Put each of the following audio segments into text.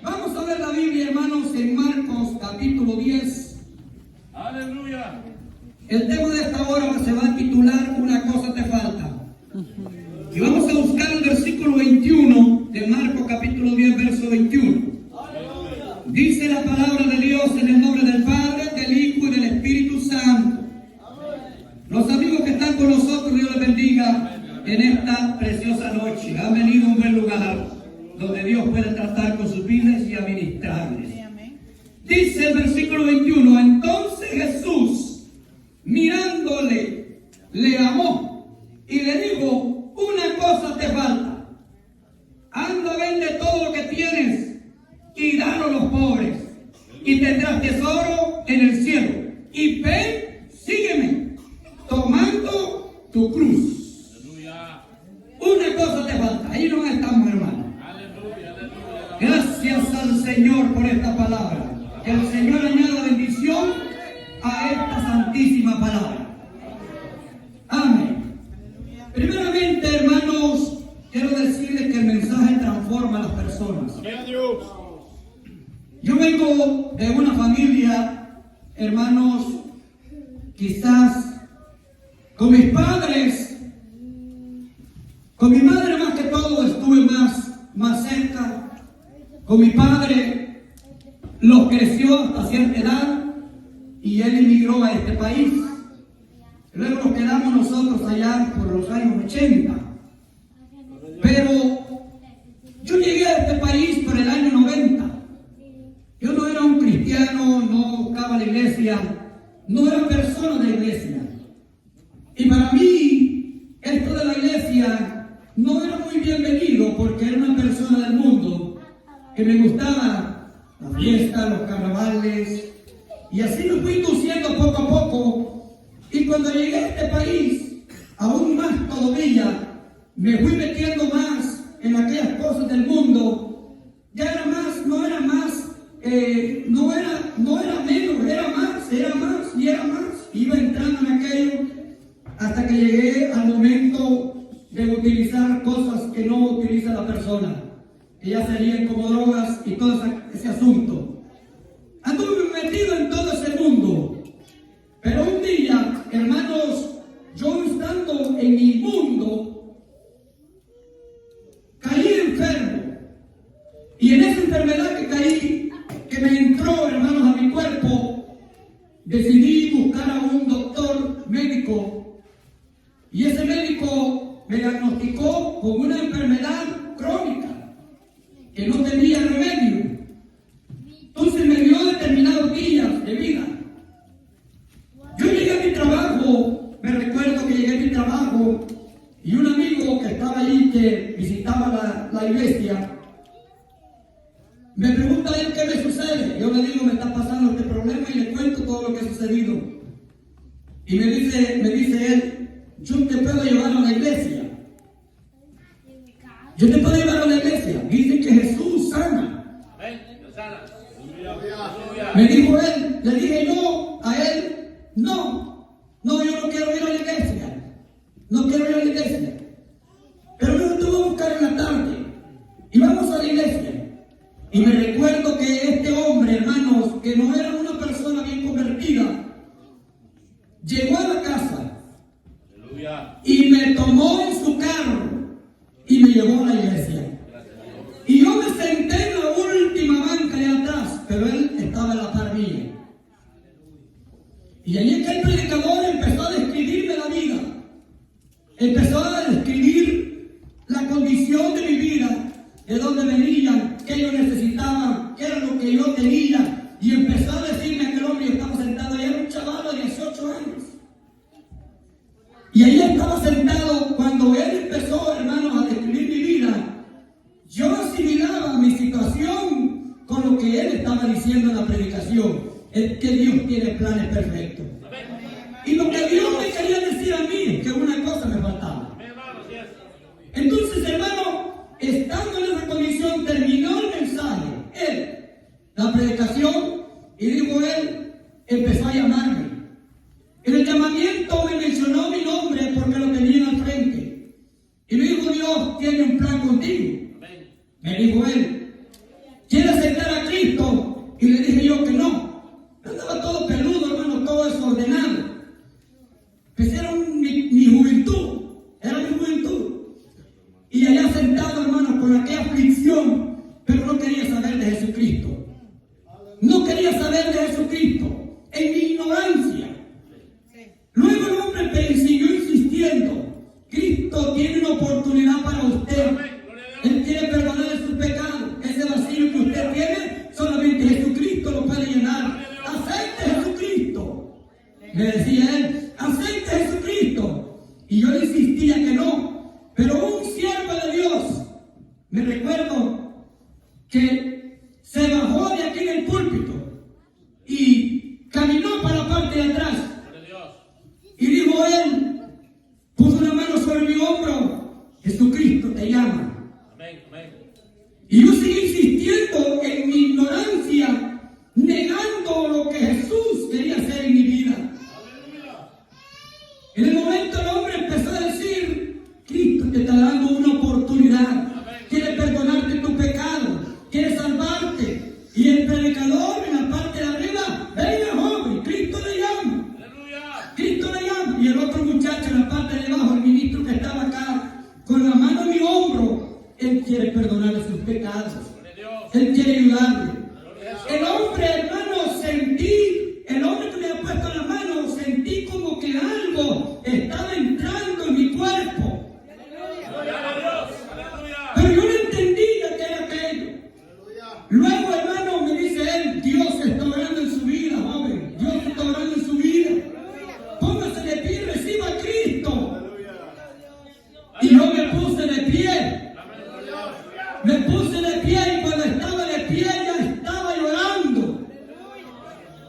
Vamos a ver la Biblia, hermanos, en Marcos capítulo 10. Aleluya. El tema de esta hora se va a titular Una cosa te falta. Y vamos a buscar el versículo 21 de Marcos capítulo 10, verso 21. Dice la palabra de Dios en el nombre del Padre, del Hijo y del Espíritu Santo. Los amigos que están con nosotros, Dios les bendiga en esta preciosa noche. Han venido a un buen lugar donde Dios puede tratar con sus vidas y administrarles. Dice el versículo 21, entonces Jesús, mirándole, le amó y le dijo, una cosa te falta. Anda, vende todo lo que tienes y dalo a los pobres, y tendrás tesoro en el cielo. Y ven, sígueme, tomando tu cruz. Aleluya. Una cosa te falta. Ahí no estamos, hermanos. Aleluya. Aleluya. Gracias al Señor por esta palabra. Que el Señor añada bendición a esta santísima palabra. Amén. Primeramente, hermanos, quiero decirles que el mensaje transforma a las personas. Yo vengo de una familia, hermanos, quizás con mis padres, con mi madre más que todo estuve más cerca. Con mi padre los creció hasta cierta edad y él emigró a este país. Luego nos quedamos nosotros allá por los años 80. Pero yo llegué a este país por el año 90. Yo no era un cristiano, no buscaba la iglesia, no era persona de iglesia. Y para mí, esto de la iglesia no era muy bienvenido porque era una persona del mundo que me gustaba la fiesta, los carnavales, y así me fui induciendo poco a poco. Y cuando llegué a este país, aún más todavía, me fui metiendo más en aquellas cosas del mundo. Ya era más, no era menos, era más y era más. Iba entrando en aquello hasta que llegué al momento de utilizar cosas que no utiliza la persona, que ya serían como drogas y todo ese asunto. Anduve metido en todo ese mundo. Pero un día, hermanos, yo estando en mi mundo, caí enfermo. Y en esa enfermedad que caí, que me entró, hermanos, a mi cuerpo, decidí buscar a un doctor médico. Y ese médico me diagnosticó con una enfermedad crónica que no tenía remedio. Entonces me dio determinados días de vida. Yo llegué a mi trabajo, me recuerdo que llegué a mi trabajo y un amigo que estaba allí, que visitaba la iglesia, me pregunta a él qué me sucede. Yo le digo, me está pasando este problema y le cuento todo lo que ha sucedido. Y me dice él, yo te puedo llevar a la iglesia. Yo te puedo llevar a la iglesia. Dice que Jesús sana. Me dijo él, le dije yo a él, no, yo no quiero ir a la iglesia. No quiero ir a la iglesia. Pero luego te voy a buscar en la tarde. Y vamos a la iglesia. Y me recuerdo que este hombre, hermanos, que no era una persona bien convertida, llegó a la casa y me tomó en su carro y me llevó a la iglesia. Y yo me senté en la última banca de atrás, pero él estaba en la par mía. Y allí aquel predicador empezó a describirme la vida, empezó a describir la condición de mi vida, de dónde venían, qué yo necesitaba, qué era lo que yo tenía. Y empezó a decirme aquel hombre, yo estaba sentado, y era un chaval de 18 años. Y ahí estaba sentado, cuando él empezó, hermanos, a describir mi vida, yo asimilaba mi situación con lo que él estaba diciendo en la predicación. Es que Dios tiene planes perfectos. Y lo que Dios me quería decir a mí, que una cosa me faltaba. Entonces, hermano, estando en esa condición, terminó el mensaje, la predicación, y dijo él, empezó a llamarme. En el llamamiento me mencionó mi nombre porque lo tenía al frente. Y me dijo, Dios tiene un plan contigo. Me dijo él, ¿quieres con aquella aflicción, pero no quería saber de Jesucristo. No quería saber de Jesucristo, en mi ignorancia. Luego el hombre siguió insistiendo. Cristo tiene una oportunidad para usted. Él quiere perdonar sus pecados. Ese vacío que usted tiene, solamente Jesucristo lo puede llenar. Acepte Jesucristo. Me decía él, acepte Jesucristo. Y yo insistía que no. Pero un siervo de Dios, me recuerdo que se bajó de aquí en el púlpito y caminó para la parte de atrás. Y dijo él, puso una mano sobre mi hombro, Jesucristo te llama. Amén, amén. Y yo seguí insistiendo en mi ignorancia, negando lo que Jesús quería hacer en mi vida. En el momento el hombre empezó a decir, Cristo te está dando una oportunidad, quiere perdonarte tu pecado, quiere salvarte. Y el predicador en la parte de arriba, venga joven, Cristo le llama. Cristo le llama. Y el otro muchacho en la parte de abajo, el ministro que estaba acá, con la mano en mi hombro, él quiere perdonarle sus pecados. Él quiere ayudarle. El hombre, hermano, el hombre que me ha puesto la mano, sentí como que algo estaba entrando en mi cuerpo. Pero yo no entendía qué era aquello. Luego, hermano, me dice él, Dios está orando en su vida, joven. Dios está orando en su vida. Póngase de pie y reciba a Cristo. Y yo me puse de pie. Me puse de pie y cuando estaba de pie ya estaba llorando.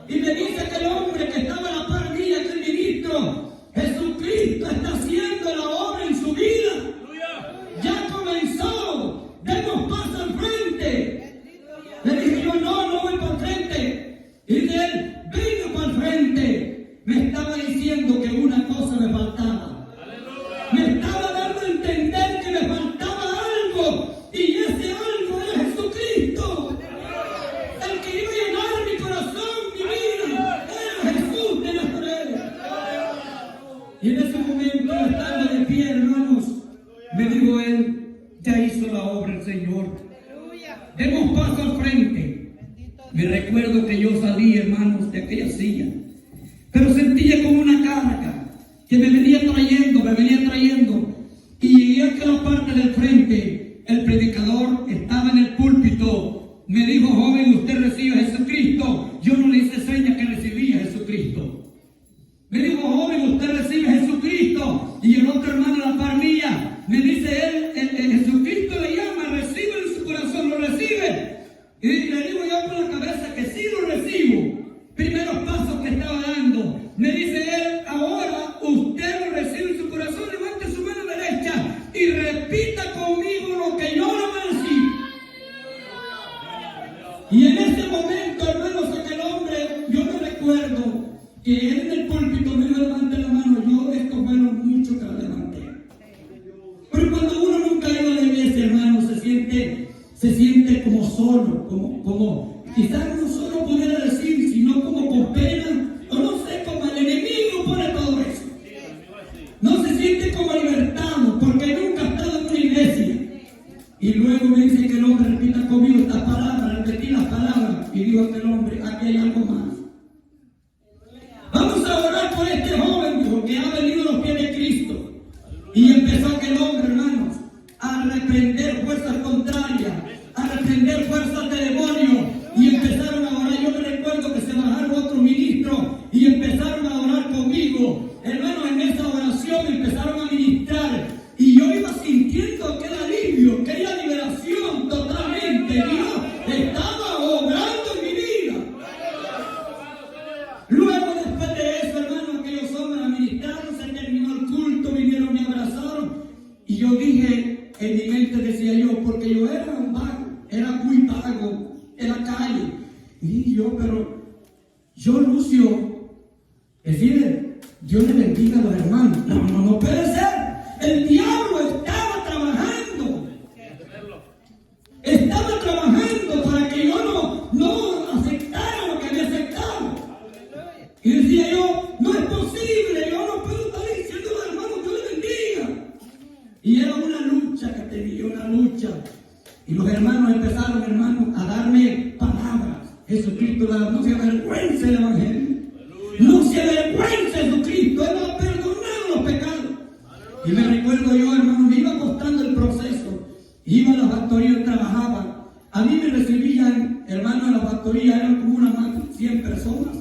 Y me dice que el hombre que estaba a la par mía, que el ministro, Jesucristo está haciendo la obra en su vida. Ya comenzó. Demos paso al frente. Le dije yo, no voy para el frente. Y dice él, venga para el frente. Me estaba diciendo que una cosa me faltaba. Me estaba dando a entender que me faltaba algo. Y ese algo era Jesucristo. El que iba a llenar mi corazón, mi vida, era Jesús de Nazaret. Y en ese momento, estando de pie, hermanos, me dijo él, ya hizo la obra el Señor. Demos paso al frente. Me recuerdo que yo salí, hermanos, de aquella silla, pero sentía como una carga que me venía trayendo. Y llegué a aquella parte del frente. El predicador estaba en el púlpito. Me dijo, joven, usted recibe a Jesucristo. Yo no le hice seña que recibía a Jesucristo. Me dijo, joven, usted recibe a Jesucristo. Y el otro hermano en la par mía, me dice él, Jesucristo le llama, recibe en su corazón, lo recibe. Y le digo yo con la cabeza que sí lo recibo. Primeros pasos que estaba dando. Me dice él, ahora usted lo recibe en su corazón, levante su mano derecha y repita conmigo lo que yo no me decía. Y en ese momento, hermanos, aquel hombre, yo me recuerdo que él en el púlpito me dijo, levante la mano. Yo, esto fueron muchos que la levanté. Pero cuando uno nunca ha ido a la iglesia, hermano, se siente como solo, como quizás no solo pudiera decir, sino como con pena, o no sé, como el enemigo pone todo eso. No se siente como libertado, porque nunca ha estado en una iglesia. Y luego me dice que el hombre repita conmigo estas palabras, repetí las palabras, y digo a aquel hombre, aquí hay algo más. Vamos a orar por este joven, dijo, que ha venido a los pies de Cristo. Y empezó aquel hombre, hermanos, a reprender fuerzas contrarias, a reprender fuerzas de demonio. Y empezaron a orar. Yo me recuerdo que se bajaron otros ministros y empezaron a orar conmigo. Hermanos, en esa oración empezaron a ministrar. Y yo iba sintiendo aquel alivio, aquella liberación totalmente. Dios estaba obrando en mi vida. Luego, después de eso, hermanos, aquellos hombres administraron, se terminó el culto, vinieron, me abrazaron. Y yo dije, en mi mente decía yo, porque yo era un vago, era muy vago en la calle. Y pero yo, Lucio, decide, Dios le bendiga a los hermanos. No puede ser. El diablo estaba trabajando. Estaba trabajando para que yo no aceptara lo que había aceptado. Y decía yo, no es posible, yo no puedo estar diciendo a los hermanos, Dios le bendiga. Y era una lucha que tenía, una lucha. Y los hermanos empezaron, hermanos, a darme palabras. Jesucristo no se avergüence del Evangelio. No se avergüence Jesucristo. Él nos ha perdonado los pecados. Y me recuerdo yo, hermano, me iba costando el proceso. Iba a la factoría, trabajaba. A mí me recibían, hermano, en la factoría eran como unas más de 100 personas.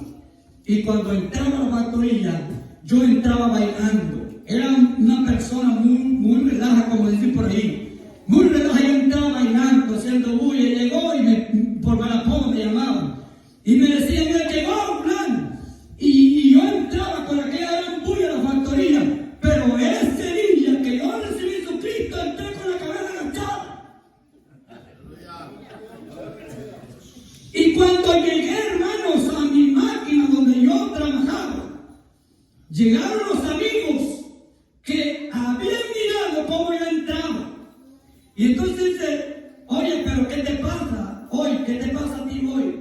Y cuando entraba a la factoría, yo entraba bailando. Era una persona muy relaja, como decir por ahí. Muy relaja, yo entraba bailando, haciendo bulla. Llegó y por Malapomo me llamaban. Y me decían, ya llegó, plan. Y yo entraba con aquella gran bulla a la factoría. Pero ese día que yo recibí a Jesucristo, entré con la cabeza agachada. Y cuando llegué, hermanos, a mi máquina donde yo trabajaba, llegaron los amigos que habían mirado cómo yo entraba. Y entonces dice, oye, pero ¿qué te pasa hoy? ¿Qué te pasa a ti hoy?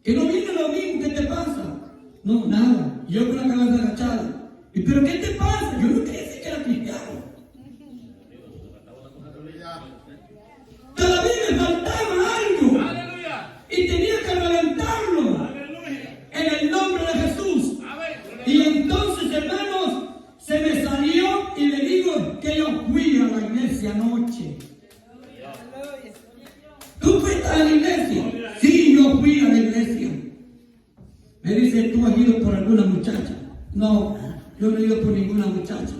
Que no viene lo mismo, ¿qué te pasa? No, nada. Yo con la cabeza agachada. ¿Y pero qué te pasa? Yo no quería decir que era cristiano. Todavía me faltaba algo. Aleluya. Y tenía que reventarlo. Aleluya. En el nombre de Jesús. Y entonces, hermanos, se me salió y le digo que yo fui a la iglesia anoche. ¿Tú fuiste a la iglesia? Sí, yo fui a la iglesia. Me dice, ¿tú has ido por alguna muchacha? No, yo no he ido por ninguna muchacha.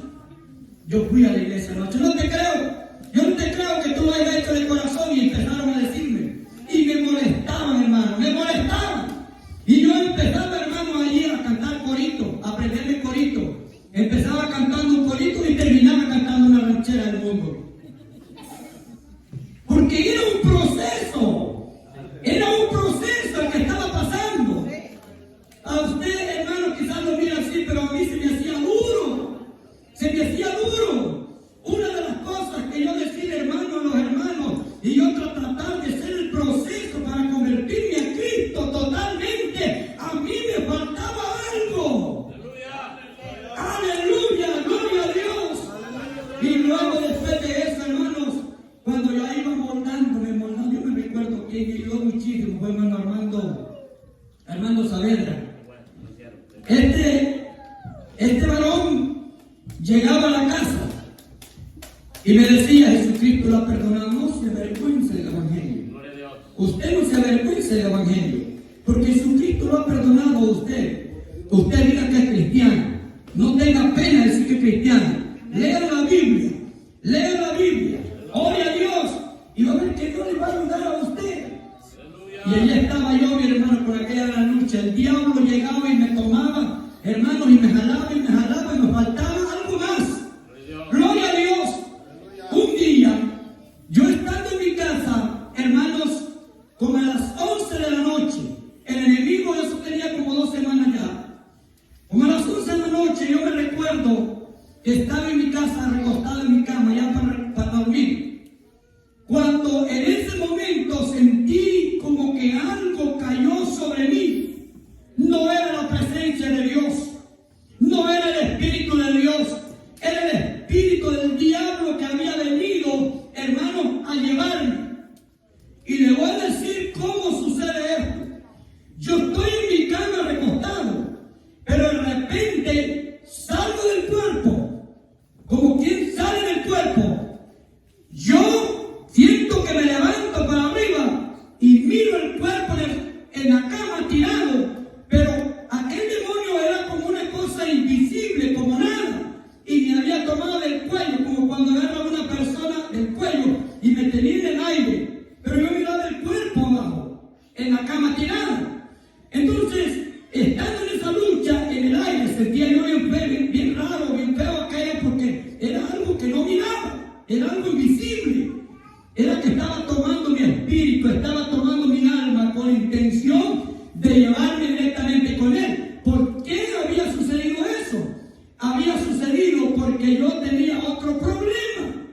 Yo fui a la iglesia anoche. No te creo. Yo no te creo que tú lo hayas hecho de corazón. Y empezaron a decirme. Y me molestaban, hermano. Me molestaban. Y yo empezaba, hermano, allí a cantar corito. A aprenderme corito. Empezaba cantando un corito y terminaba cantando una ranchera del mundo. Porque era un proceso. Era un proceso el que estaba pasando. A usted, hermano, quizás lo mira así, pero a mí se me hacía duro. Se me hacía duro. Una de las cosas que yo decía, hermano, a los hermanos, y otro tratar de hacer el proceso para convertirme a Cristo totalmente, a mí me faltaba algo. Aleluya, gloria a Dios. Y luego después de eso, hermanos, cuando yo iba moldándome, yo me recuerdo que me ayudó muchísimo, fue hermano Armando Saavedra. Este varón llegaba a la casa y me decía, Jesucristo lo ha perdonado. No se avergüence del Evangelio. Usted no se avergüence del Evangelio, porque Jesucristo lo ha perdonado a usted. Usted diga que es cristiano. No tenga pena de decir que es cristiano. Lea la Biblia. Lea la Biblia. Ore a Dios y va a ver que Dios le va a ayudar a usted. Y allí estaba yo, mi hermano, por aquella gran lucha. El diablo llegaba y me tomaba, hermanos, y me jalaba y me faltaba algo más. Gloria a Dios. Un día, yo estando en mi casa, hermanos, como a las 11 de la noche, el enemigo, eso tenía como 2 semanas ya. Como a las 11 de la noche, yo me recuerdo que estaba en mi casa, recostado en mi cama, ya para dormir. Cuando en ese momento sentí como que algo cayó sobre mí, no era la presencia de Dios, no era el Espíritu de Dios, era el espíritu del diablo que había venido, hermano, a llevarme. Y le voy a decir cómo sucede esto. Yo estoy en mi cama recostado, pero de repente salgo del cuerpo, como quien sale del cuerpo. Yo siento que me levanto para arriba y miro el cuerpo en la cama tirado, pero aquel demonio era como una cosa invisible, como nada, y me había tomado del cuello, como cuando agarra a una persona del cuello y me tenía en el aire, pero yo miraba el cuerpo abajo, en la cama tirada. Entonces, estando en esa lucha, en el aire, sentía yo bien raro, bien feo aquello, porque era algo que no miraba, era algo invisible. Era que estaba tomando mi espíritu, estaba tomando mi alma con intención de llevarme directamente con él. ¿Por qué había sucedido eso? Había sucedido porque yo tenía otro problema.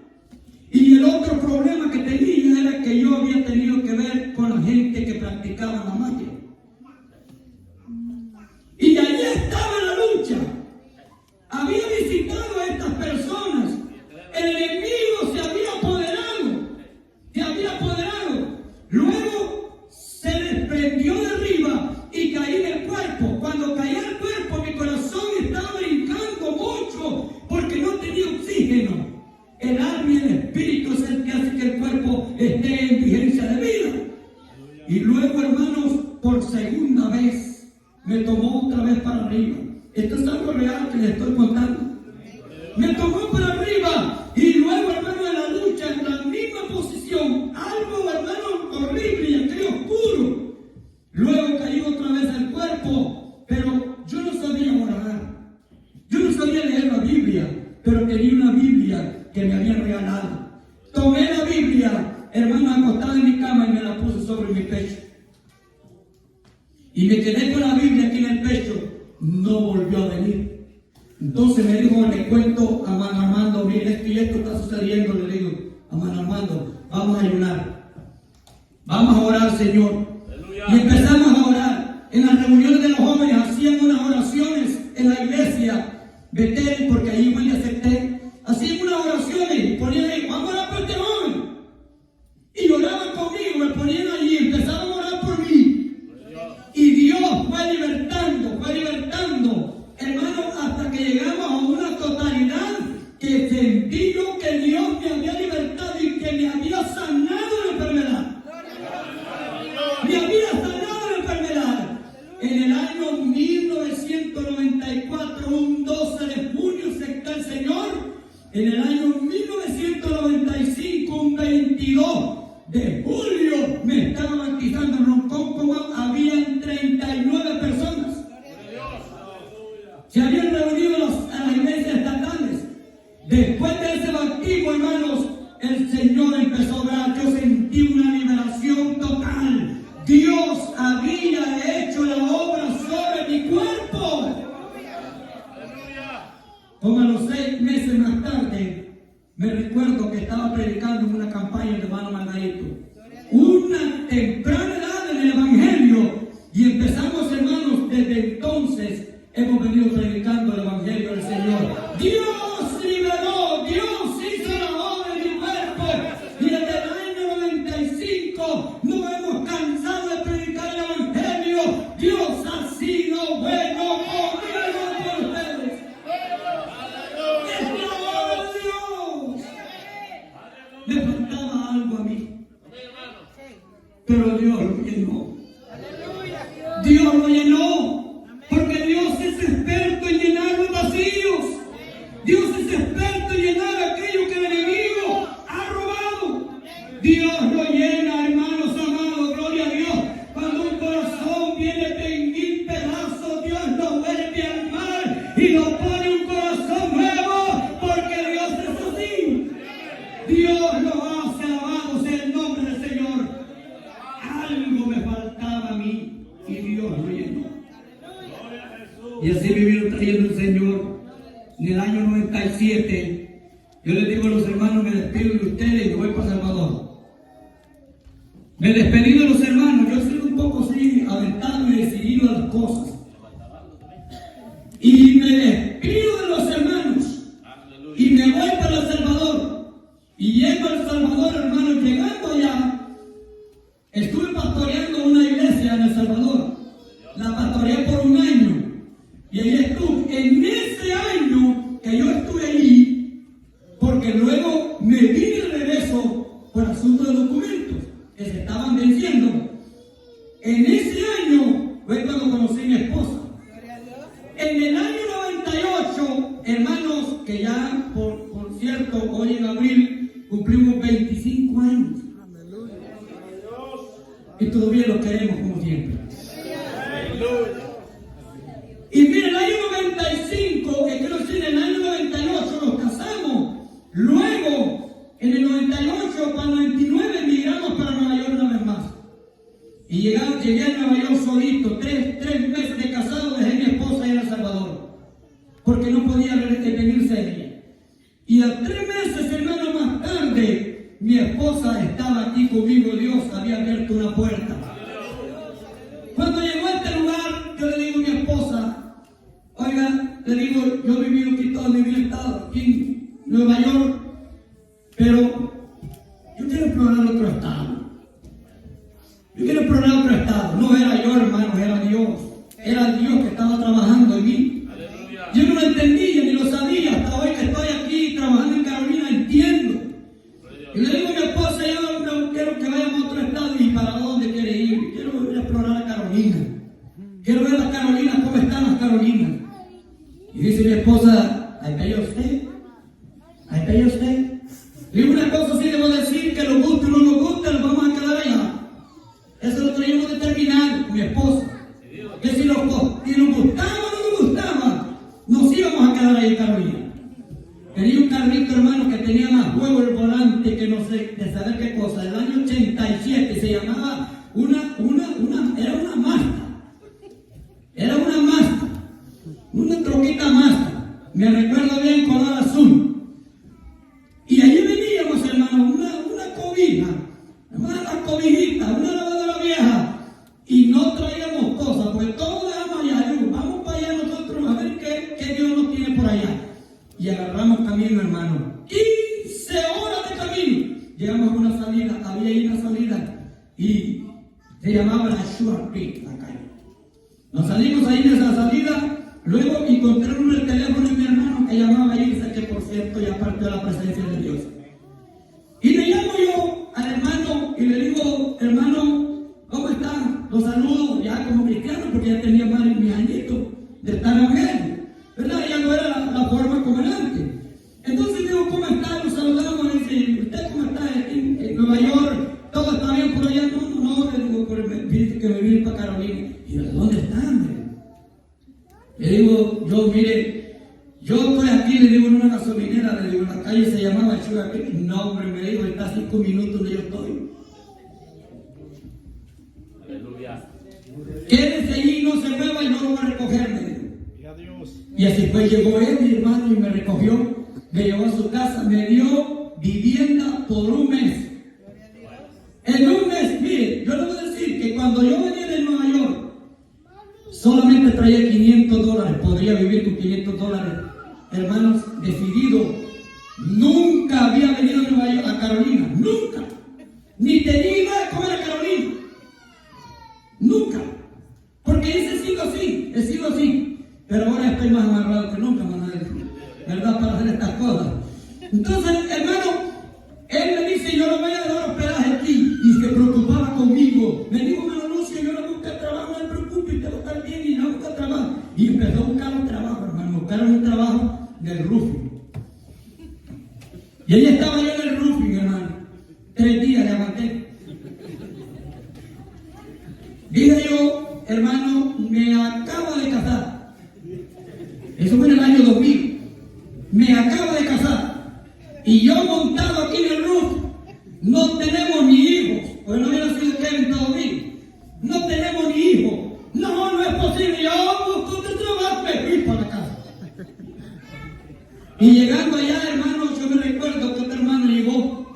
Y el otro problema que tenía era que yo había tenido que ver con la gente que practicaba la magia. Y allí estaba la lucha. Había visitado a estas personas. El enemigo se había apoderado. hermano, acostada en mi cama y me la puse sobre mi pecho. Y me quedé con la Biblia aquí en el pecho. No volvió a venir. Entonces me dijo, le cuento a hermano Armando, mire, esto y esto está sucediendo. Le digo, hermano Armando, vamos a ayunar. Vamos a orar, Señor. Aleluya. Y empezamos a orar. En las reuniones de los jóvenes hacían unas oraciones en la iglesia Betel, porque ahí yo le acepté. Hacían unas oraciones y ponían ahí, vamos a orar por este joven. Y oraban conmigo, me ponían allí, empezaron a orar por mí. Y Dios fue libertando, hermano, hasta que llegamos a una totalidad que sentí yo que Dios me había libertado y que me había sanado la enfermedad. Me había sanado la enfermedad. En el año 1994, un 12 de junio, se está el Señor. En el año 1995, un 22 de julio, me estaba bautizando en Roncón. Habían 39 personas. Se habían reunido a las iglesias estatales. Después de ese bautismo, hermanos, el Señor empezó a orar. Yo sentí una liberación total. Dios había hecho la obra sobre mi cuerpo. Como a los 6 meses más tarde, me recuerdo que estaba predicando en una campaña de hermano Margarito. Una temprana edad en el Evangelio. Y empezamos, hermanos, desde entonces hemos venido predicando el Evangelio del Señor. Dios liberó, Dios hizo la obra en mi cuerpo. Y desde el año 95 no hemos cansado de predicar el Evangelio. Dios ha sido bueno conmigo y con ustedes. Es la obra de Dios. Me faltaba algo a mí, pero Dios lo llenó. Dios lo llenó, porque Dios es experto en llenar los vacíos. Dios es experto en llenar aquello que el enemigo ha robado. Dios lo llena, hermanos amados, gloria a Dios. Cuando un corazón viene en 1000 pedazos, Dios lo vuelve a armar y lo pone un corazón nuevo, porque Dios es así. Dios lo hace, alabado sea el nombre del Señor. Algo me faltaba a mí y Dios lo llenó. Y así me vino trayendo el Señor. En el año 97, yo les digo a los hermanos, me despido de ustedes y me voy para Salvador. Me despedí de los hermanos, yo soy un poco así, aventado y decidido a las cosas. Y me despido de los hermanos y me voy para El Salvador. Y llego a El Salvador, hermanos, llegando allá, estuve pastoreando una iglesia en El Salvador. La pastoreé por un año. Y ahí estuve. En ese año que yo estuve allí, porque luego me vine de regreso por asunto de documentos que se estaban venciendo. En ese año fue cuando conocí a mi esposa. En el año 98, hermanos, que ya, por cierto, hoy en abril cumplimos 25 años. Y todavía lo queremos como siempre. Y mira, en el año 95, que quiero decir, en el año 98 nos casamos. Luego, en el 98, para el 99, migramos para Nueva York una vez más. Y llegué a Nueva York solito. Tres meses de casado, dejé a mi esposa en El Salvador, porque no podía venirse de ella. Y a 3 meses, hermano, más tarde, mi esposa estaba aquí conmigo. Dios había abierto una puerta. Cuando llegó a este lugar, yo le digo a mi esposa, oiga, le digo, yo he vivido aquí toda mi vida, he estado aquí en Nueva York, pero yo quiero explorar otro estado. Yo quiero explorar otro estado. No era yo, hermano, era Dios. Era Dios que estaba trabajando en mí. Yo no lo entendía ni lo sabía. Hasta hoy que estoy aquí trabajando en Carolina, entiendo. Y le digo a mi esposa, yo no quiero que vayamos a otro estado. ¿Y para dónde quiere ir? Quiero ir a explorar a Carolina. Quiero ver las Carolinas, cómo están las Carolinas. Y dice mi esposa, ¿ahí está usted? ¿Ahí está usted? Y una cosa sí debo decir, que nos guste o no nos guste, nos vamos a quedar allá. Eso lo teníamos determinado con mi esposa. Que si nos gustaba o no nos gustaba, nos íbamos a quedar ahí en Carolina. Tenía un carrito, hermano, que tenía más juego el volante que no sé, de saber saber qué cosa, el año 87, se llamaba era una Mazda. Era una Mazda, una troquita Mazda. Me recuerdo bien, color azul. Y allí veníamos, hermano, una cobija, una cobijita, una lavadora vieja. Y no traíamos cosas, porque todo dejamos allá. Vamos para allá nosotros a ver qué Dios nos tiene por allá. Y agarramos camino, hermano. 15 horas de camino. Llegamos a una salida, había ahí una salida. Y se llamaba la Sugar Creek, la calle. Nos salimos ahí de esa salida. Luego encontré el teléfono de mi hermano que llamaba ahí, dice que por cierto ya partió de la presencia de Dios. Y le llamo yo al hermano y le digo, hermano, ¿cómo está? Lo saludo ya como cristiano porque ya tenía más de mi añito de estar en él, ¿verdad? Ya no era la forma como era antes. Entonces digo, ¿cómo está? Lo saludamos y dice, ¿usted cómo está? En Nueva York, ¿todo está bien por allá? No, le digo, dice que me vine para Carolina. Y yo, ¿dónde están? Le digo, yo estoy aquí, le digo, en una gasolinera, le digo, en la calle se llamaba Sugar Creek. No, hombre, me dijo, está a 5 minutos donde yo estoy. Aleluya. Quédese allí, no se mueva y no lo va a recoger, me dijo. Y así fue, llegó él, mi hermano, y me recogió, me llevó a su casa, me dio vivienda por un mes. En un mes, mire, yo le voy a decir que cuando yo venía de Nueva York, solamente traía $500, podría vivir con $500, hermanos, decidido. Nunca había venido a Nueva York, a Carolina, nunca, ni tenía idea de comer a Carolina, nunca, porque he sido así, pero ahora estoy más amarrado que nunca, ¿verdad? Para hacer estas cosas. Entonces, hermano, él me dice, yo lo voy a dar hospedaje aquí, y se preocupaba conmigo. Me dijo, hermano Lucio, yo no busco trabajo, no me preocupes, te va a estar bien y no busca trabajo. Y empezó a buscar un trabajo, hermano, buscaron un trabajo del roofing. Y ahí estaba yo en el roofing, hermano. 3 días le aguanté. Dije yo, hermano, me acabo de casar. Eso fue en el año 2000. Me acabo de casar. Y yo montado aquí en el roof, no tenemos ni hijos. Pues no hubiera sido Kevin todavía. No tenemos ni hijos. No es posible. Yo busco otro trabajo, me fui para la casa. Y llegando allá, hermano, yo me recuerdo que otro hermano llegó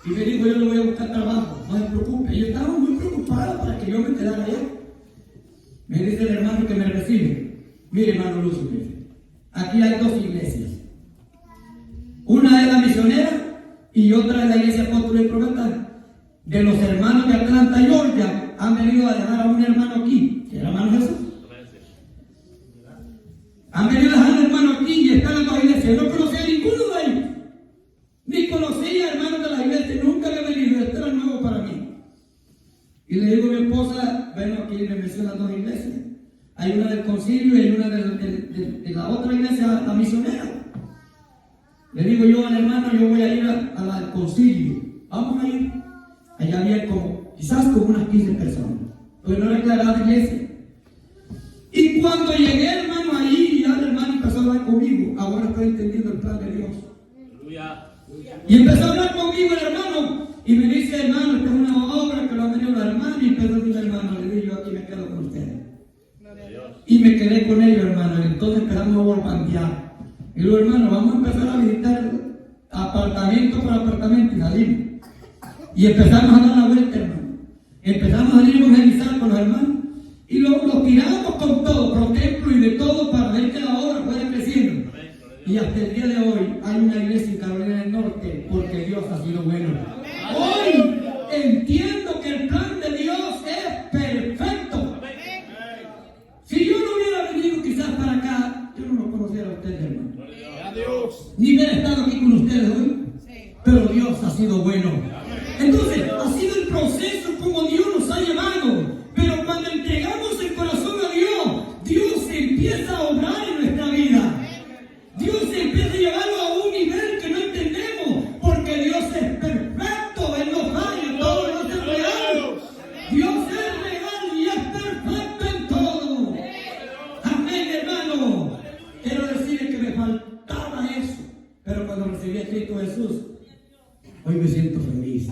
y me dijo, yo le voy a buscar trabajo, no se preocupe. Yo estaba muy preocupado para que yo me quedara allá. Me dice el hermano que me recibe, mire, hermano Lucio, aquí hay 2 iglesias. Una es la misionera y otra es la iglesia apóstol y profeta. De los hermanos de Atlanta, Georgia, han venido a dejar a un hermano aquí, que era hermano Jesús. Han venido a dejar a un hermano aquí y están en 2 iglesias. No conocía a ninguno de ellos. Ni conocía a hermanos de la iglesia. Nunca había venido. Esto era nuevo para mí. Y le digo a mi esposa, bueno, aquí me mencionan 2 iglesias. Hay una del concilio y hay una de la otra iglesia, la misionera. Le digo yo al hermano, yo voy a ir al concilio. Vamos a ir. Allá había quizás como unas 15 personas. Pues no era clara la iglesia. Y cuando llegué, hermano, ahí, ya el hermano empezó a hablar conmigo. Ahora estoy entendiendo el plan de Dios. Aleluya. Y empezó a hablar conmigo el hermano. Y me dice, hermano, esta es una obra que lo han venido los hermanos. Y empezó a decir, hermano, le digo, yo aquí me quedo con ustedes. Y me quedé con ellos, hermano. Y entonces empezamos a volvantear. Y luego, hermano, vamos a empezar a visitar apartamento por apartamento. Y salimos. Y empezamos a dar la vuelta, hermano. Empezamos a ir a evangelizar con los hermanos. Y lo tiramos con todo, por templo y de todo, para ver que la obra fuera creciendo. Y hasta el día de hoy hay una iglesia en Carolina del Norte, porque Dios ha sido bueno. Hoy entiendo que el plan de Dios es perfecto. Si yo no hubiera venido quizás para acá, yo no lo conociera a ustedes, hermano. Ni hubiera estado aquí con ustedes hoy. Pero Dios ha sido bueno. Entonces, ha sido el proceso como Dios nos ha llevado. Pero cuando entregamos el corazón a Dios, Dios empieza a obrar en nuestra vida. Dios empieza a llevarlo a un nivel que no entendemos, porque Dios es perfecto, Él no falla, todo lo hace real. Dios es real y es perfecto en todo. Amén, hermano. Quiero decirle que me faltaba eso, pero cuando recibí a Cristo Jesús, hoy me siento feliz.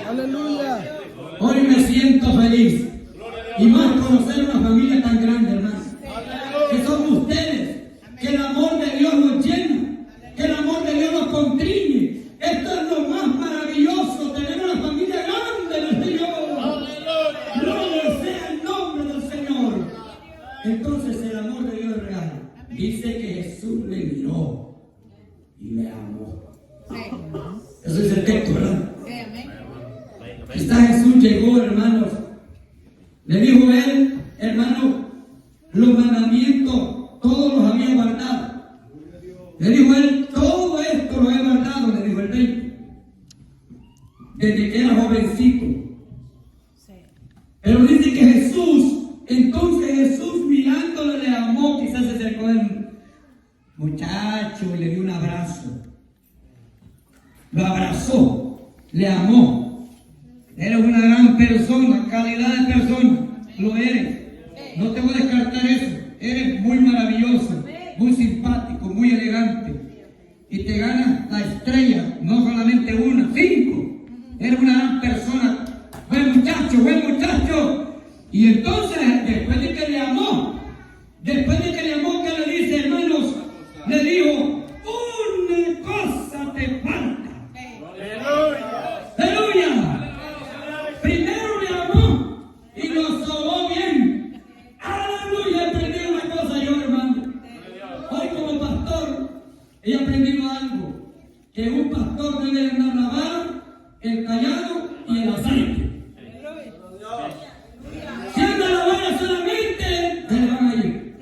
Aleluya. Hoy me siento feliz. Y más conocer una familia tan grande, hermano. Que son ustedes. Que el amor de Dios nos llena. Que el amor de Dios nos contriñe. Esto es lo más maravilloso. Tener una familia grande del Señor. Gloria sea el nombre del Señor. Entonces el amor de Dios es real. Dice que Jesús le miró y le amó. Eso es el texto, ¿verdad? Quizás Jesús llegó, hermanos. Le dijo él, hermano, los mandamientos todos los había guardado. Le dijo él, todo esto lo he guardado, le dijo el rey, desde que era jovencito. Pero dice que entonces Jesús mirándole le amó, quizás se acercó al muchacho y le dio un abrazo. Lo abrazó, le amó. Eres una gran persona, calidad de persona, lo eres. No te voy a descartar eso. Eres muy maravilloso, muy simpático, muy elegante. Y te ganas la estrella, no solamente una, 5. Eres una gran persona, buen muchacho. Y entonces, después de que le amó, ¿qué le dice, hermanos? Le dijo, una cosa te falta. ¡Aleluya! Primero le amó y nos sobó bien. ¡Aleluya! He aprendido una cosa yo, hermano. Hoy como pastor he aprendido algo. Que un pastor debe andar la vara, el callado y el aceite. Si anda la vara solamente, se le van a ir.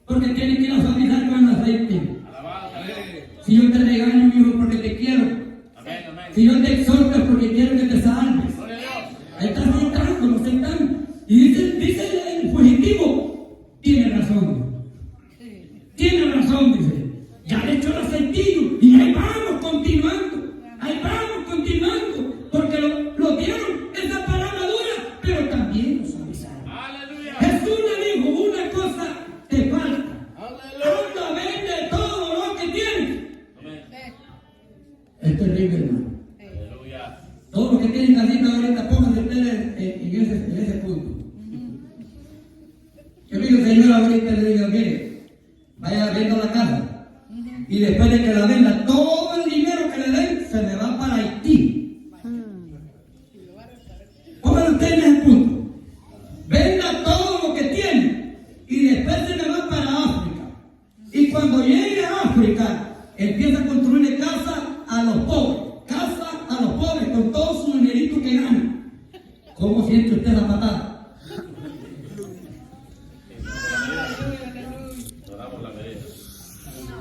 Porque tiene que ir a suavizar con el aceite. Si yo te regaño, mi hijo, porque te quiero. Si yo te exhorto, es porque quiero que te salves. Ahí estás sentando, no sentando. Y dice el fugitivo, tiene razón. Dice. Ya le echó el aceitillo y ahí vamos continuando. Porque lo dieron esa palabra dura, pero también lo suavizaron. Jesús le dijo, una cosa te falta. Anda, vende todo lo que tienes. Es terrible, hermano. Todos los que tienen casita ahorita, pónganse ustedes en ese punto. Yo digo, Señor, ahorita le digo, mire, vaya viendo la casa. Y después de que la venda, todo el dinero que le den se me va para Haití. Pónganse ustedes en ese punto. Venda todo lo que tiene y después se me va para África. Y cuando llegue a África, empieza a construirle casa a los pobres. Con todo su dinerito que gana. ¿Cómo siente usted la patada?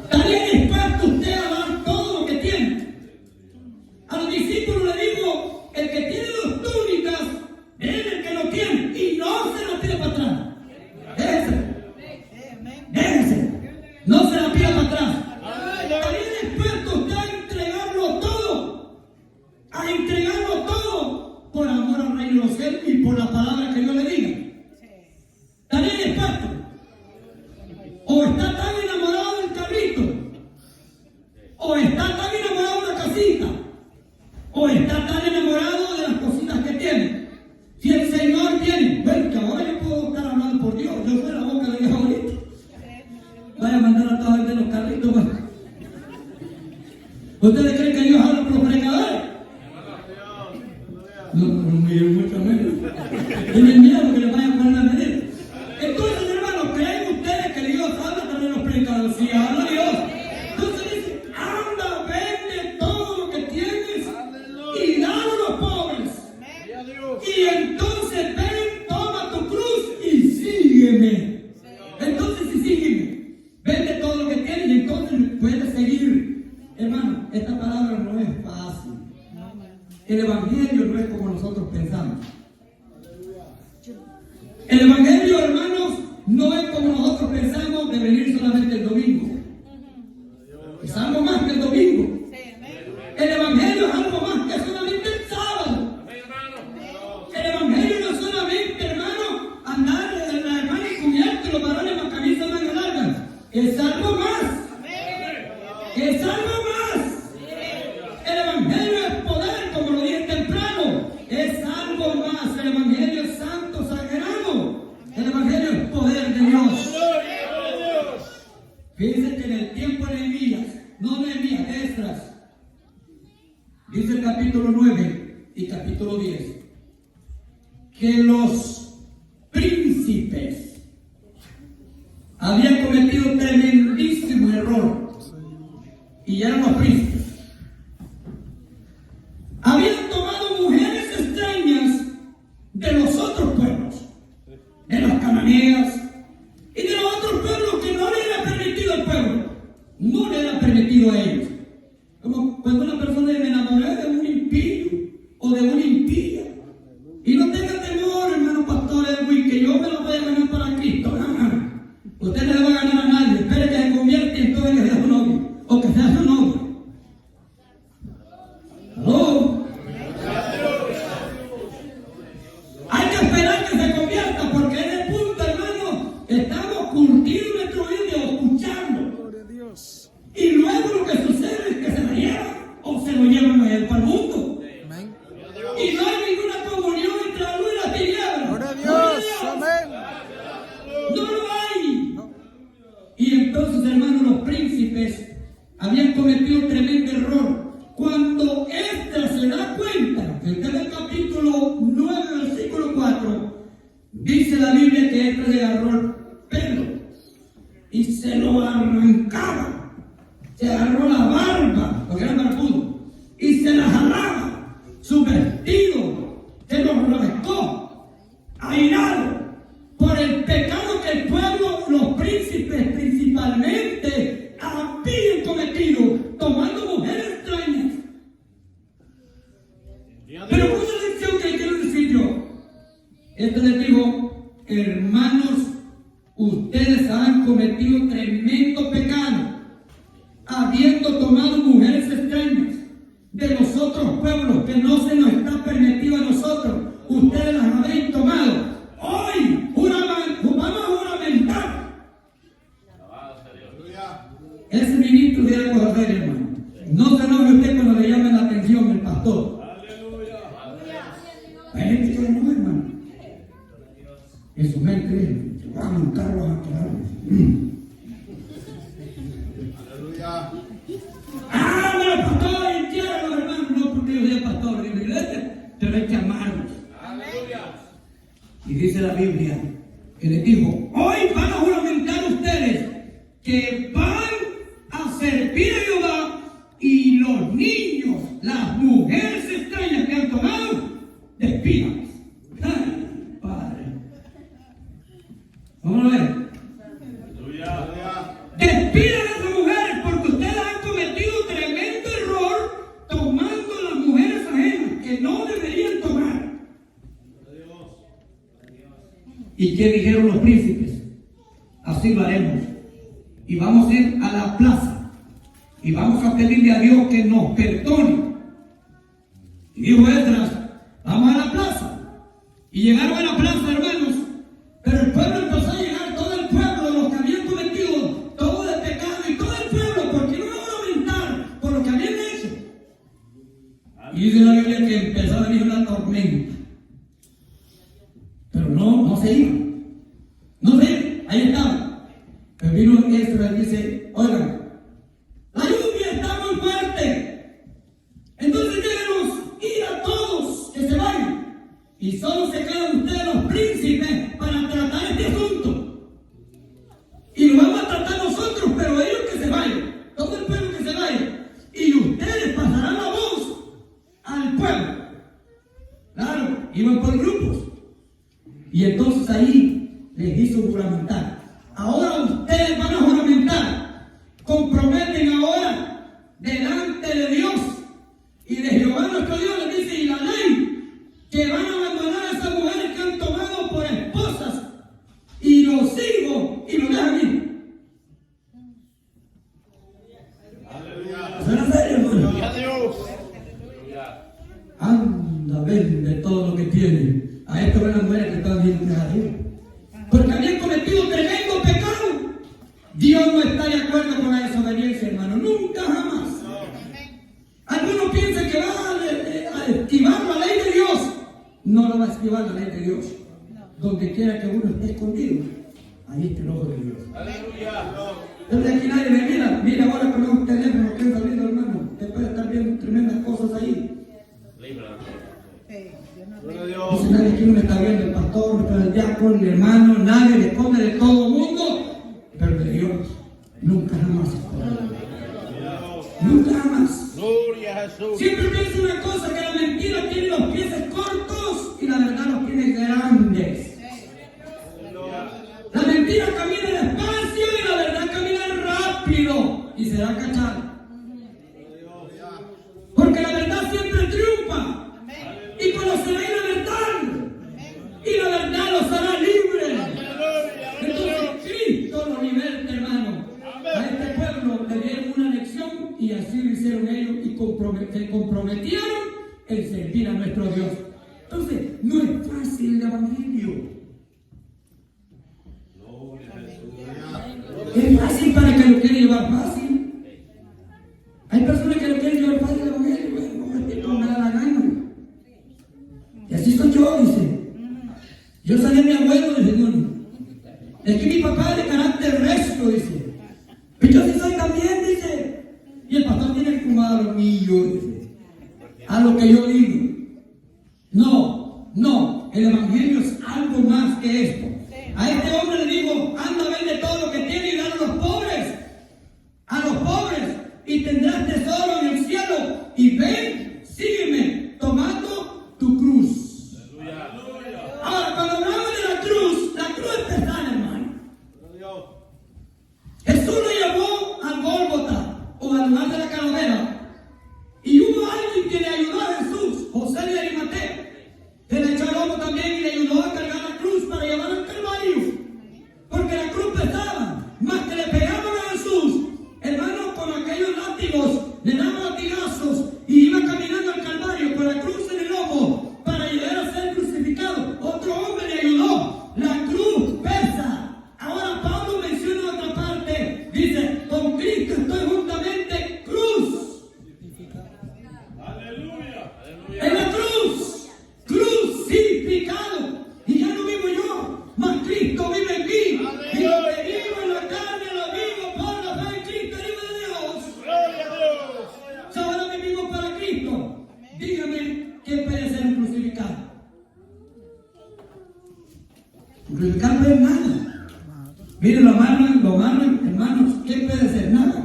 ¿Estaría dispuesto usted a dar todo lo que tiene? A los discípulos le dijo, el que tiene 2 túnicas, es el que lo tiene y no se la pide para atrás. Déjese. No se la pida para atrás. ¿Estaría dispuesto usted a entregarlo por amor al reino de los cielos y por la palabra que Dios le diga? ¿Estaría dispuesto? ¿O está tan enamorado del carrito? ¿O está tan enamorado de la casita? ¿O está tan enamorado de las cositas que tiene? Si el Señor tiene, bueno, que ahora yo puedo estar hablando por Dios, yo soy la boca de Dios ahorita. Vaya a mandar a todos de los carritos. Pues. ¿Ustedes creen que Dios habla por los predicadores? No, mucho menos. Tienen miedo que les vayan a poner a medir. Entonces, hermanos, ¿creen ustedes que Dios habla también los predicadores? Sí, habla Dios. Entonces dice, anda, vende todo lo que tienes y dalo a los pobres. Y entonces ven, toma tu cruz y sígueme. Entonces, si sígueme, vende todo lo que tienes y entonces puedes seguir. Hermano, esta palabra no es fácil. El evangelio no es como nosotros pensamos. El evangelio, hermanos, no es como nosotros pensamos de venir solamente el domingo. Es algo más que el domingo. El evangelio es algo más que solamente el sábado. El evangelio no es solamente, hermano, andar en la hermana y cubierto y los varones con camisa manga larga. Es algo más. El evangelio es poder, como lo dije temprano. y capítulo 10, que los príncipes habían cometido un tremendísimo error, y eran los príncipes. Habían tomado mujeres extrañas de los otros pueblos, de las cananeas y de los otros pueblos que no le era permitido al pueblo, no le era permitido a ellos. Como cuando una persona me enamoré de un impío o de una impía. Y no tenga temor, hermano pastor Edwin, que yo me lo voy a ganar para Cristo. Usted no le va a ganar a nadie. Espere que se convierta y entonces que sea su novio o que sea su novia. ¿Aló? Hay que esperar que se convierta, porque en el punto, hermano, estamos curtidos nuestro oído escuchando. Y luego lo que sucede es que se la llevan o se lo llevan a él para el mundo. Y no hay ninguna comunión entre la luz y la tiniebla. ¡Gloria a Dios! ¡Amén! No lo hay. Y entonces, hermano, los príncipes habían cometido un tremendo error. Cuando Esdras se da cuenta, en el capítulo 9, versículo 4, dice la Biblia que Esdras le agarró el pelo y se lo arrancaba, se agarró la barba, porque era barbudo, y se la jalaba, su vestido, se lo rascó, airado por el pecado que el pueblo, los príncipes principalmente, habían cometido, tomando mujeres extrañas. Pero una lección que quiero decir yo, este les digo, hermanos, ustedes han cometido un tremendo pecado, habiendo tomado mujeres extrañas de los otros pueblos, que no se nos está permitido a nosotros. Ustedes las habéis tomado. Hoy vamos a juramentar. Ese ministro de algo a hacer, hermano. No se enoje usted cuando le llame la atención el pastor. Hay gente que no, hermano. En su mente, van a montar, van a quedar. Pero pastor, entiérralos, hermano. No porque yo sea pastor de la iglesia, pero hay que amarlos. Y dice la Biblia que les dijo: hoy van a juramentar ustedes que van a servir a Jehová, y los niños, las mujeres extrañas que han tomado, despídanlos. ¡Ay, Padre! Vamos a ver. Despidan a esas mujeres, porque ustedes han cometido tremendo error tomando las mujeres ajenas que no deberían tomar. ¿Y qué dijeron los príncipes? Así lo haremos. Y vamos a ir a la plaza y vamos a pedirle a Dios que nos perdone. Y dijo Esdras: vamos a la plaza. Y llegaron a la plaza, hermanos, pero el pueblo empezó a llegar, todo el pueblo, los que habían cometido todo el pecado, y todo el pueblo, porque no iban a lamentar por lo que habían hecho. Y dice la Biblia que empezó a venir una tormenta, pero no se iba, ahí estaba. Pero vino Esdras y dice: oigan, la lluvia está muy fuerte, entonces déjenos ir a todos que se vayan, y solo se quedan ustedes los príncipes para tratar este asunto, y lo vamos a tratar nosotros, pero ellos que se vayan, todo el pueblo que se vaya, y ustedes pasarán la voz al pueblo. Claro, iban por grupos. Y entonces ahí les hizo juramentar: ahora ustedes van a juramentar, comprometen ahora delante de Dios y de Jehová nuestro Dios, les dice, y la ley, que van a abandonar a esas mujeres que han tomado por esposas, y los hijos, y los dejan ir. ¿Será serio, hermano? Anda, vende todo lo que tiene a estas buenas mujeres que están bien negativas, porque habían cometido tremendo pecado. Dios no está de acuerdo con la desobediencia, hermano, nunca, jamás. Algunos piensan que va a esquivar la ley de Dios. No lo va a esquivar la ley de Dios. Donde quiera que uno esté escondido, ahí está el ojo de Dios. Desde aquí nadie me mira ahora con un teléfono que está viendo, hermano. Te puede estar viendo tremendas cosas ahí. Dice, nadie aquí no me está viendo, el pastor, el diácono, el hermano, nadie le esconde de todo el mundo, pero de Dios nunca jamás se esconde. Nunca jamás. Gloria a Jesús. Siempre pienso una cosa, que la mentira tiene los pies cortos y la verdad los tiene grandes. La mentira camina despacio y la verdad camina rápido y será cachada. Porque la verdad siempre triunfa y conoceréis la verdad y la verdad los hará libres. Entonces Cristo lo liberta, hermano. A este pueblo le dieron una lección y así lo hicieron ellos y se comprometieron en servir a nuestro Dios. Entonces, no es fácil el evangelio. Es fácil para que lo quiera llevar fácil. Hay personas que lo quieren llevar fácil el evangelio. Bueno, esto me da la gana. Y así soy yo, dice. Yo salí a mi abuelo, dice, no. Es que mi papá es de carácter recio, dice. Pero yo sí soy también, dice. Y el pastor tiene que fumar a los millos, dice. A lo que yo digo. No, el evangelio es algo más que esto. A este hombre le digo, anda a vende todo lo que tiene y dale a los pobres, y tendrás tesoro en el cielo, y ven, sígueme, tomando tu cruz. Ahora, cuando hablamos de la cruz es pesada, hermano. Jesús lo llevó al Gólgota, o al lugar de la calavera, y hubo alguien que le ayudó a Jesús, José de Arimatea. Se le echó al hombro también y le ayudó a cargar la cruz para llevar al Calvario. Porque la cruz pesaba. Más que le pegaban a Jesús, hermano, con aquellos látigos, le daban latigazos y iba caminando al Calvario con la cruz en el lomo para llegar a ser crucificado. Otro hombre le ayudó. La cruz pesa. Ahora Pablo menciona otra parte. Dice, con Cristo estoy juntamente cruz. Aleluya. En la cruz. Crucificado. Y ya no vivo yo, mas Cristo vive en mí. Y lo que vivo en la carne lo vivo por la fe en Cristo, el Hijo de Dios. Gloria a Dios. Ahora que vivo para Cristo, dígame qué puede ser un crucificado. Un crucificado no es nada. Miren, lo amarran, hermanos, ¿qué puede ser? Nada.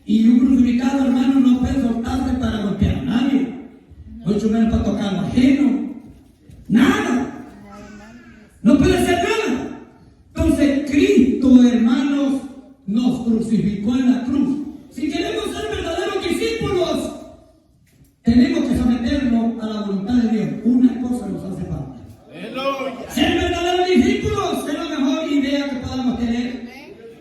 Y un crucificado, hermano, no puede soltarse para golpear a nadie. Mucho menos para tocar lo ajeno. Nada. No puede ser nada. Entonces Cristo, hermanos, nos crucificó en la cruz. Si queremos ser verdaderos discípulos, tenemos que someternos a la voluntad de Dios. Una cosa nos hace falta. Ser verdaderos discípulos es la mejor idea que podamos tener.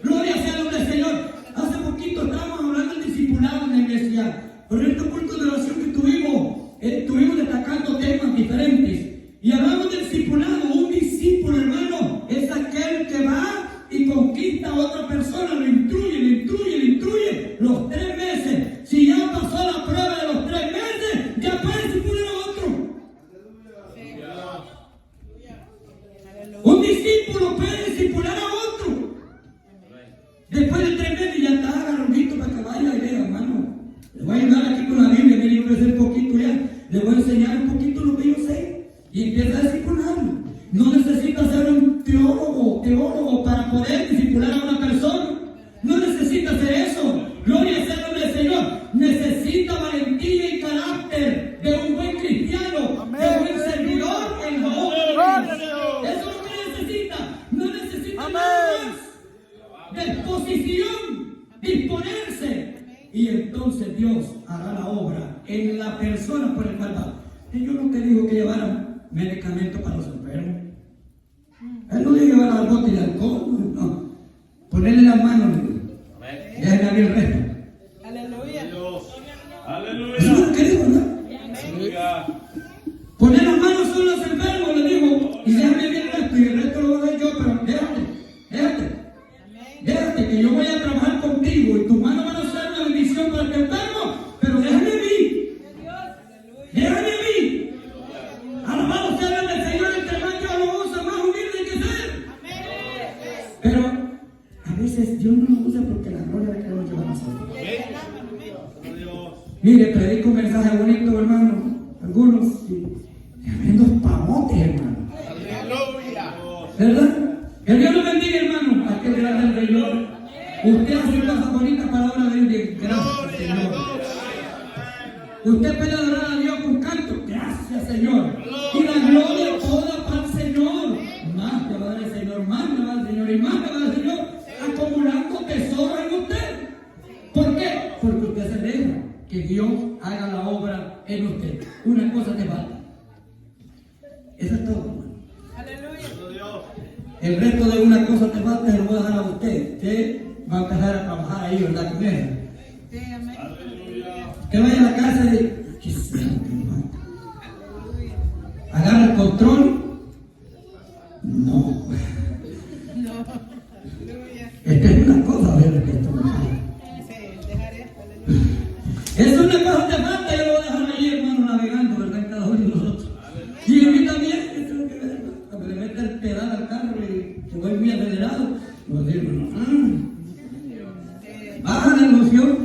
Gloria sea al nombre del Señor. Hace poquito estábamos hablando del discipulado en la iglesia. Por estos cultos de oración que estuvimos destacando temas diferentes. Y hablamos del discipulado. Un discípulo, hermano, es aquel que va y conquista a otra persona, lo instruye. Los 3 meses. Si ya pasó la prueba de los 3 meses, ya puede discipular a otro. Un discípulo puede discipular a otro. Después de 3 meses ya está agarradito para que vaya y vea, hermano. Le voy a ayudar aquí con la Biblia, mire, yo voy a hacer poquito ya. Le voy a enseñar un poquito lo que yo sé. Y empieza a discipularlo. No necesita ser un teólogo para poder discipular a una persona. No necesita hacer eso. Gloria sea el nombre del Señor. Necesita valentía y carácter de un buen cristiano, Amén. de un buen servidor en la obra de Gloria a Dios. Dios. Eso es lo que necesita. No necesita Amén. nada más. Disposición, disponerse. Y entonces Dios hará la obra en la persona por el cual va. Yo no te digo que llevaran medicamentos para los enfermos. Él no le llevara al bote de alcohol, no. Ponerle las manos, déjenme abrir el resto. Aleluya. Aleluya. Eso es lo que digo, ¿no? Aleluya. Poner las manos sobre los enfermos, le digo, y déjame abrir el resto, y el resto lo voy a hacer yo, pero déjate, que yo voy a trabajar contigo, y tus manos van a ser una bendición para el enfermo, pero déjame a mí. Déjame a mí. Alabado sea el Señor, entre más yo lo usa, más humilde hay que ser. Pero a veces Dios no lo usa porque la gloria de Dios lleva a nosotros. Mire, predico un mensaje bonito, hermano. Algunos ¿Verdad? Que Dios lo bendiga, hermano. Hay que darle al Señor. Usted hace cosas bonitas para la obra de Dios. Gracias, Señor. Usted puede adorar a Dios con canto. Gracias, Señor. Y la gloria toda para el Señor. Más le va a dar el Señor, más le va a dar el Señor y más le va a dar el Señor, acumulando tesoros en usted. ¿Por qué? Porque usted se deja que Dios haga la obra en usted. Una cosa te falta. Eso es todo, hermano. El resto de una cosa te falta se lo voy a dejar a usted. Usted va a empezar a trabajar ahí, ¿verdad? Con él. Que vaya a la casa y diga, ¿qué es eso, hermano? Agarra el control. No. Esta es una cosa, a ver, esto no es una cosa te falta, yo lo voy a dejar ahí, hermano, navegando, ¿verdad? En cada uno de nosotros. Y a mí también, que tengo que ver, cuando le mete el pedal al carro y se voy muy acelerado, lo digo, baja la emoción.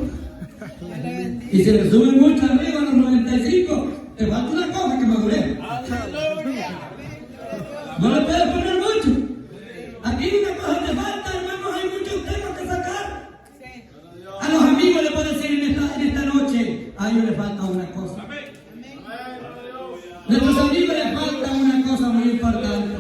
Y se le sube mucho arriba a los 95, te falta una cosa que madurez. No le puedes poner mucho. Aquí una cosa te falta, hermanos, hay muchos temas que sacar. A los amigos le puedo decir en esta noche, a ellos les falta una cosa. A nuestros amigos les falta una cosa muy importante.